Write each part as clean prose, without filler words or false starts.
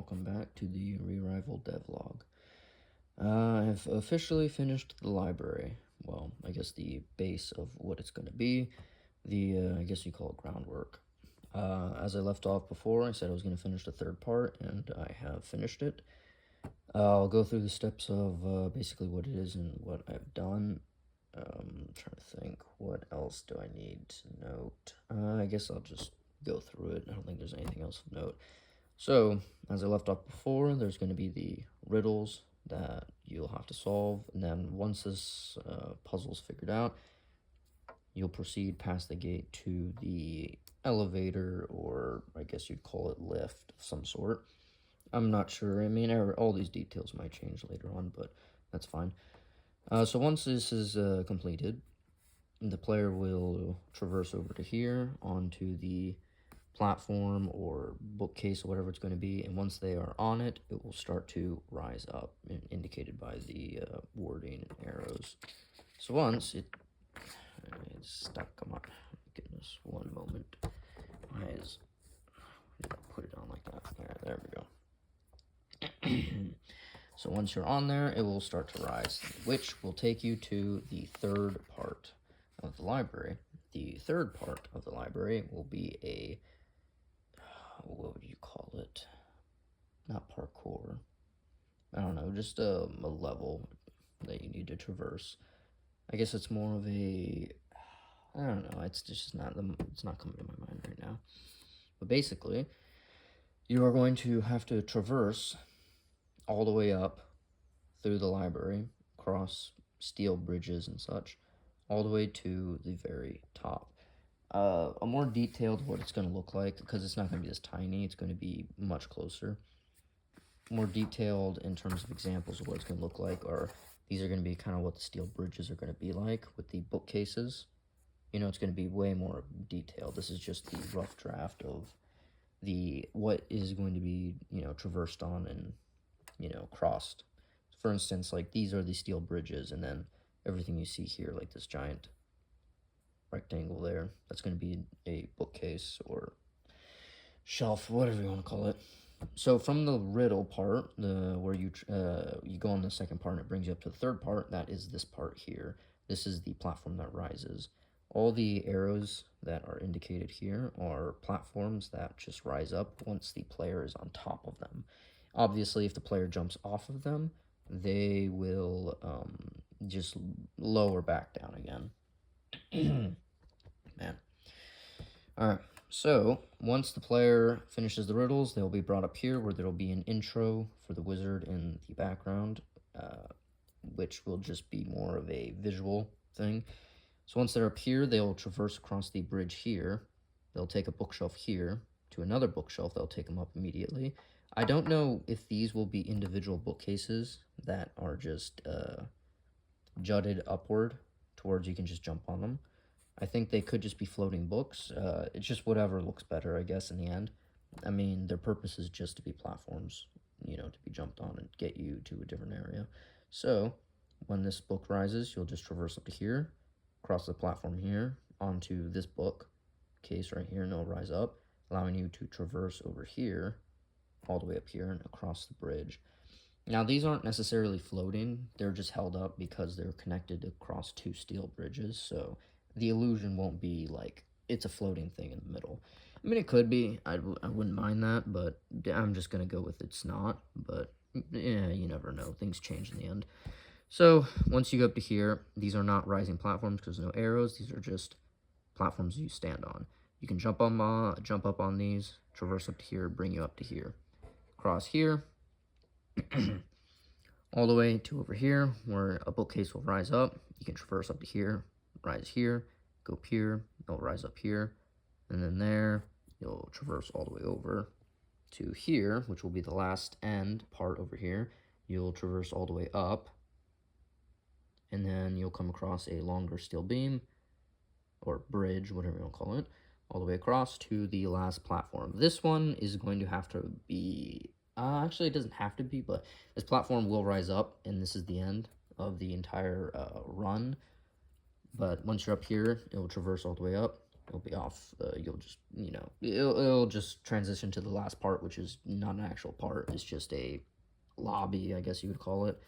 welcome back to the ReRival devlog. I've officially finished the library. Well, I guess the base of what it's going to be, I guess you call it groundwork. As I left off before, I said I was going to finish the third part, and I have finished it. I'll go through the steps of basically what it is and what I've done. I'm trying to think, what else do I need to note? I guess I'll just go through it. I don't think there's anything else of note. So, as I left off before, there's going to be the riddles that you'll have to solve, and then once this puzzle's figured out, you'll proceed past the gate to the elevator, or I guess you'd call it lift of some sort. I'm not sure. I mean, all these details might change later on, but that's fine. So once this is completed, the player will traverse over to here onto the platform or bookcase or whatever it's going to be, and once they are on it, it will start to rise up, indicated by the wording and arrows. So once it's stuck, come on, goodness, one moment. Why is put it on like that? There we go. So once you're on there, it will start to rise, which will take you to the third part of the library. The third part of the library will be a, what would you call it? Not parkour. I don't know, just a level that you need to traverse. I guess it's more of a, I don't know, it's just not, it's not coming to my mind right now. But basically, you are going to have to traverse all the way up through the library, across steel bridges and such, all the way to the very top. A more detailed what it's going to look like, because it's not going to be this tiny, it's going to be much closer. More detailed in terms of examples of what it's going to look like, or these are going to be kind of what the steel bridges are going to be like with the bookcases. You know, it's going to be way more detailed. This is just the rough draft of what is going to be, traversed on and, crossed. For instance, like these are the steel bridges, and then everything you see here, like this giant rectangle there, that's going to be a bookcase or shelf, whatever you want to call it. So from the riddle part, where you go on the second part and it brings you up to the third part, that is this part here. This is the platform that rises. All the arrows that are indicated here are platforms that just rise up once the player is on top of them. Obviously, if the player jumps off of them, they will just lower back down again. Man. Alright, so once the player finishes the riddles, they'll be brought up here where there will be an intro for the wizard in the background, which will just be more of a visual thing. So once they're up here, they'll traverse across the bridge here. They'll take a bookshelf here to another bookshelf. They'll take them up immediately. I don't know if these will be individual bookcases that are just jutted upward towards you can just jump on them. I think they could just be floating books. It's just whatever looks better, I guess, in the end. I mean, their purpose is just to be platforms, to be jumped on and get you to a different area. So when this book rises, you'll just traverse up to here, across the platform here, onto this book case right here, and it'll rise up, allowing you to traverse over here, all the way up here and across the bridge. Now, these aren't necessarily floating. They're just held up because they're connected across two steel bridges, so the illusion won't be like it's a floating thing in the middle. I mean, it could be. I wouldn't mind that, but I'm just going to go with it's not. But, yeah, you never know. Things change in the end. So, once you go up to here, these are not rising platforms because there's no arrows. These are just platforms you stand on. You can jump up on these, traverse up to here, bring you up to here. Cross here, all the way to over here, where a bookcase will rise up. You can traverse up to here, rise here, go up here, it'll rise up here, and then there, you'll traverse all the way over to here, which will be the last end part over here. You'll traverse all the way up, and then you'll come across a longer steel beam, or bridge, whatever you want to call it, all the way across to the last platform. This one is going to have to be, actually it doesn't have to be, but this platform will rise up, and this is the end of the entire run. But once you're up here, it will traverse all the way up, it'll be off. You'll just, it'll just transition to the last part, which is not an actual part. It's just a lobby, I guess you would call it.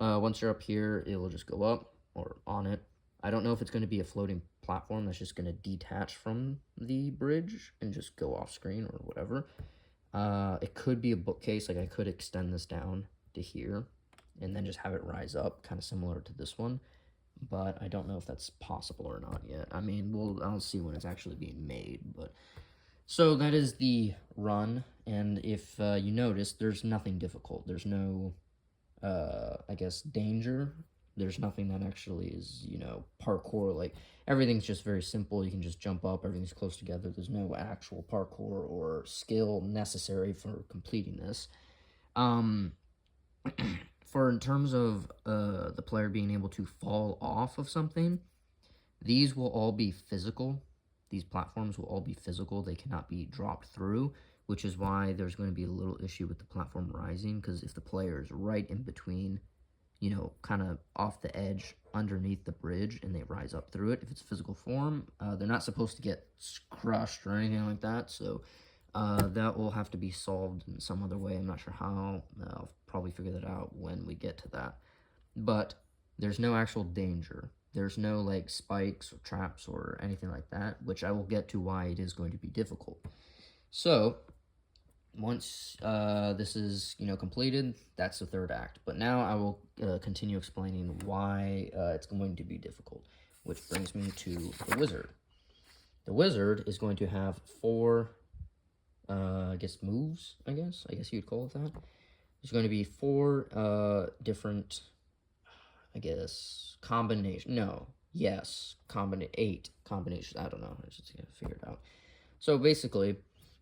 Once you're up here, it will just go up or on it. I don't know if it's going to be a floating platform that's just going to detach from the bridge and just go off screen or whatever. It could be a bookcase. Like, I could extend this down to here and then just have it rise up, kind of similar to this one. But I don't know if that's possible or not yet. I mean, I'll see when it's actually being made. But so that is the run, and if you notice, there's nothing difficult. There's no, I guess, danger. There's nothing that actually is, parkour. Like, everything's just very simple. You can just jump up. Everything's close together. There's no actual parkour or skill necessary for completing this. For in terms of the player being able to fall off of something, these will all be physical. These platforms will all be physical. They cannot be dropped through, which is why there's going to be a little issue with the platform rising, because if the player is right in between, kind of off the edge underneath the bridge and they rise up through it, if it's physical form, they're not supposed to get crushed or anything like that. So that will have to be solved in some other way. I'm not sure how. I'll probably figure that out when we get to that. But there's no actual danger. There's no, like, spikes or traps or anything like that, which I will get to why it is going to be difficult. So, once this is, completed, that's the third act. But now I will continue explaining why it's going to be difficult, which brings me to the wizard. The wizard is going to have 4, I guess, moves, I guess you'd call it that. There's going to be 4 different, I guess, combination. No, yes, 8 combinations. I don't know. I just gotta figure it out. So basically,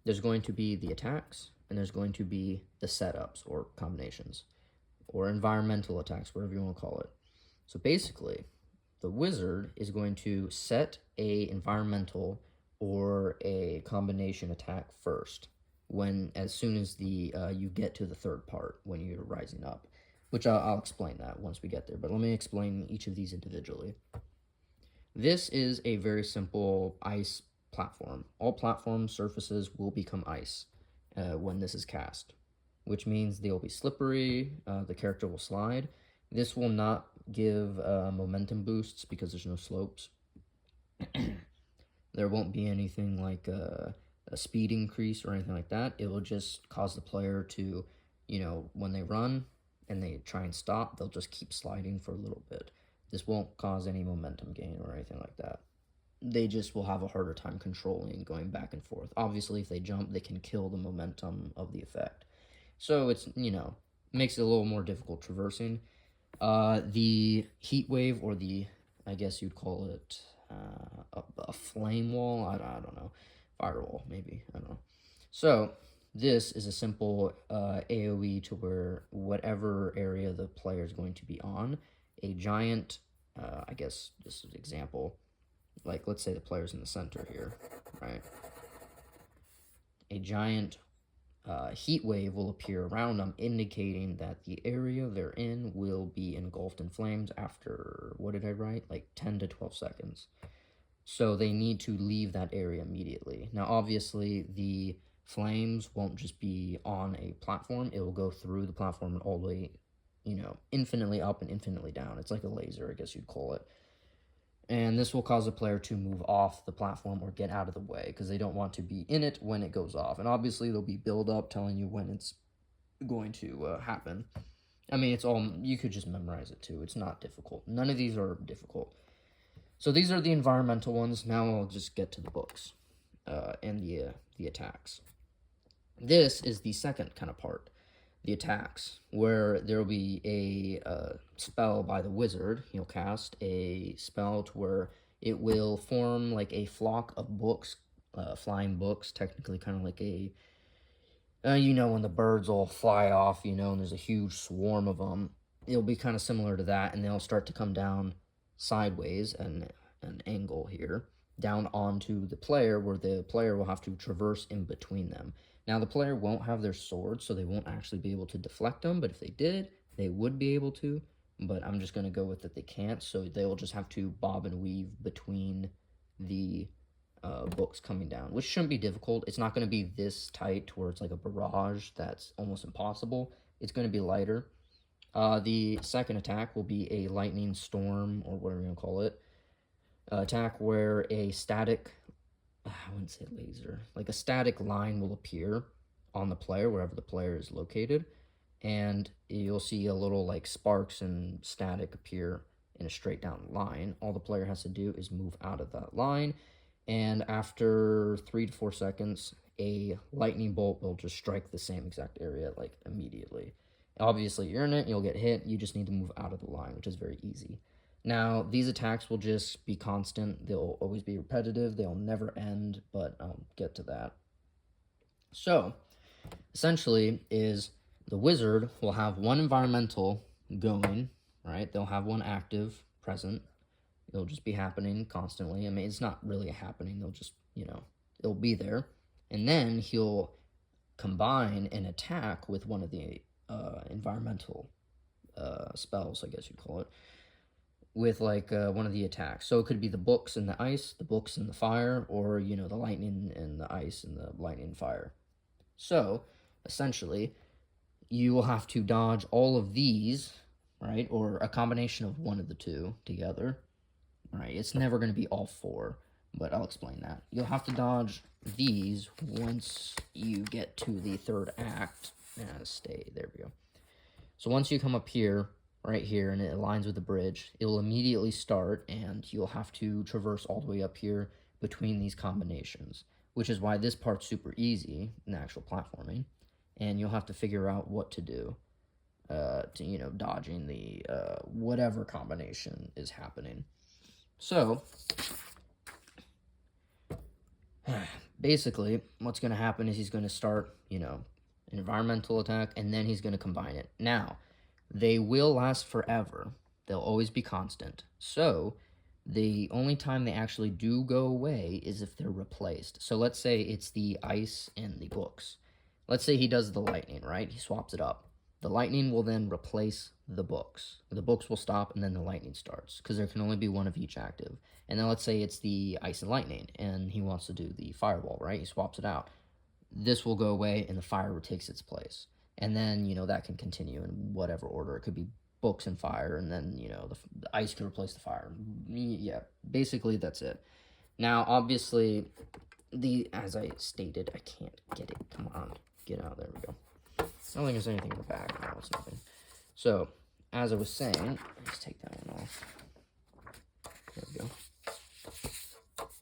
there's going to be the attacks, and there's going to be the setups or combinations, or environmental attacks, whatever you want to call it. So basically, the wizard is going to set a environmental or a combination attack first, as soon as you get to the third part, when you're rising up. Which I'll explain that once we get there, but let me explain each of these individually. This is a very simple ice platform. All platform surfaces will become ice when this is cast, which means they'll be slippery, the character will slide. This will not give momentum boosts because there's no slopes. There won't be anything like a speed increase or anything like that. It will just cause the player to, when they run and they try and stop, they'll just keep sliding for a little bit. This won't cause any momentum gain or anything like that. They just will have a harder time controlling going back and forth. Obviously, if they jump, they can kill the momentum of the effect. So it's, makes it a little more difficult traversing. The heat wave, or I guess you'd call it a flame wall. I don't know. Firewall, maybe. I don't know. So this is a simple AoE to where whatever area the player is going to be on, a giant, I guess this is an example, like let's say the player's in the center here, right? A giant heat wave will appear around them, indicating that the area they're in will be engulfed in flames after, what did I write? Like 10 to 12 seconds. So they need to leave that area immediately. Now, obviously, the flames won't just be on a platform. It will go through the platform and all the way, infinitely up and infinitely down. It's like a laser, I guess you'd call it. And this will cause a player to move off the platform or get out of the way, because they don't want to be in it when it goes off. And obviously, there'll be build-up telling you when it's going to happen. I mean, you could just memorize it too. It's not difficult. None of these are difficult. So these are the environmental ones. Now I'll just get to the books and the attacks. This is the second kind of part, the attacks, where there will be a spell by the wizard. He'll cast a spell to where it will form like a flock of books, flying books, technically kind of like when the birds all fly off, and there's a huge swarm of them. It'll be kind of similar to that, and they'll start to come down sideways and an angle here down onto the player, where the player will have to traverse in between them. Now, the player won't have their swords, so they won't actually be able to deflect them, but if they did, they would be able to, but I'm just going to go with that they can't, so they'll just have to bob and weave between the books coming down, which shouldn't be difficult. It's not going to be this tight to where it's like a barrage that's almost impossible. It's going to be lighter. The second attack will be a lightning storm, or whatever you want to call it. Attack where a static, I wouldn't say laser, like a static line will appear on the player, wherever the player is located. And you'll see a little like sparks and static appear in a straight down line. All the player has to do is move out of that line, and after 3 to 4 seconds, a lightning bolt will just strike the same exact area like immediately. Obviously, you're in it, you'll get hit, you just need to move out of the line, which is very easy. Now, these attacks will just be constant, they'll always be repetitive, they'll never end, but I'll get to that. So, essentially, is the wizard will have one environmental going, right? They'll have one active, present. It'll just be happening constantly. I mean, it's not really happening. They'll just, it'll be there. And then he'll combine an attack with one of the environmental spells, I guess you'd call it, with like one of the attacks. So it could be the books and the ice, the books and the fire, or, the lightning and the ice and the lightning and fire. So, essentially, you will have to dodge all of these, right? Or a combination of one of the two together, right? It's never going to be all four, but I'll explain that. You'll have to dodge these once you get to the third act. There we go. So once you come up here, right here, and it aligns with the bridge, it'll immediately start, and you'll have to traverse all the way up here between these combinations, which is why this part's super easy in actual platforming, and you'll have to figure out what to do to, dodging the whatever combination is happening. So, basically, what's going to happen is he's going to start, an environmental attack, and then he's going to combine it. Now, they will last forever. They'll always be constant. So, the only time they actually do go away is if they're replaced. So let's say it's the ice and the books. Let's say he does the lightning, right? He swaps it up. The lightning will then replace the books. The books will stop, and then the lightning starts, because there can only be one of each active. And then let's say it's the ice and lightning, and he wants to do the fireball, right? He swaps it out. This will go away, and the fire takes its place. And then, that can continue in whatever order. It could be books and fire, and then, the ice can replace the fire. Yeah, basically that's it. Now, obviously, as I stated, I can't get it. Come on, get out. There we go. I don't think there's anything in the back. No, it's nothing. So, as I was saying, let's take that one off. There we go.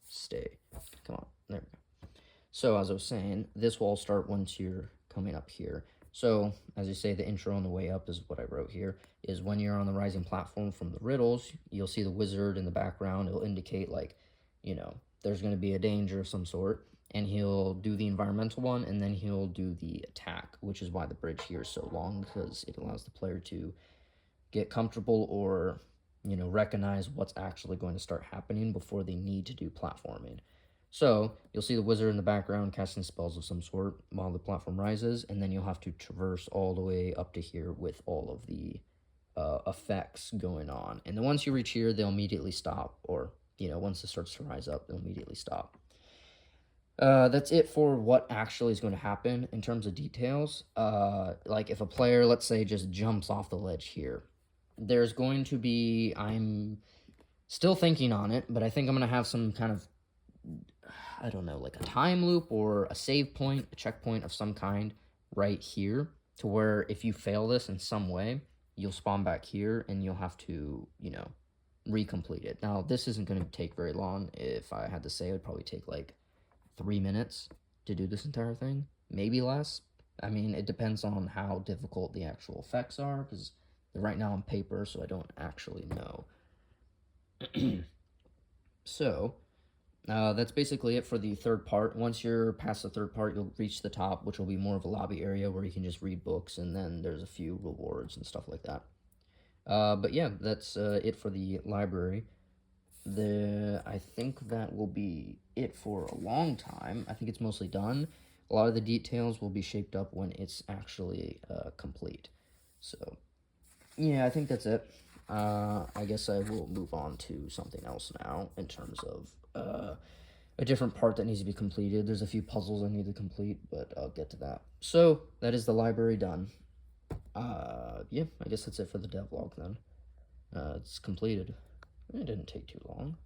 Stay. Come on. There we go. So, as I was saying, this will all start once you're coming up here. So, as you say, the intro on the way up is what I wrote here, is when you're on the rising platform from the riddles, you'll see the wizard in the background. It'll indicate, like, there's going to be a danger of some sort, and he'll do the environmental one, and then he'll do the attack, which is why the bridge here is so long, because it allows the player to get comfortable or, recognize what's actually going to start happening before they need to do platforming. So, you'll see the wizard in the background casting spells of some sort while the platform rises, and then you'll have to traverse all the way up to here with all of the effects going on. And then once you reach here, they'll immediately stop, or, once it starts to rise up, they'll immediately stop. That's it for what actually is going to happen in terms of details. Like if a player, let's say, just jumps off the ledge here, there's going to be, I'm still thinking on it, but I think I'm going to have some kind of, I don't know, like a time loop or a save point, a checkpoint of some kind right here, to where if you fail this in some way, you'll spawn back here and you'll have to, recomplete it. Now, this isn't going to take very long. If I had to say, it would probably take like 3 minutes to do this entire thing, maybe less. I mean, it depends on how difficult the actual effects are, because they're right now on paper, so I don't actually know. So, that's basically it for the third part. Once you're past the third part, you'll reach the top, which will be more of a lobby area where you can just read books, and then there's a few rewards and stuff like that. But yeah, that's it for the library. I think that will be it for a long time. I think it's mostly done. A lot of the details will be shaped up when it's actually complete. So, yeah, I think that's it. I guess I will move on to something else now in terms of a different part that needs to be completed. There's a few puzzles I need to complete, but I'll get to that. So, that is the library done. Yeah, I guess that's it for the devlog then. It's completed. It didn't take too long.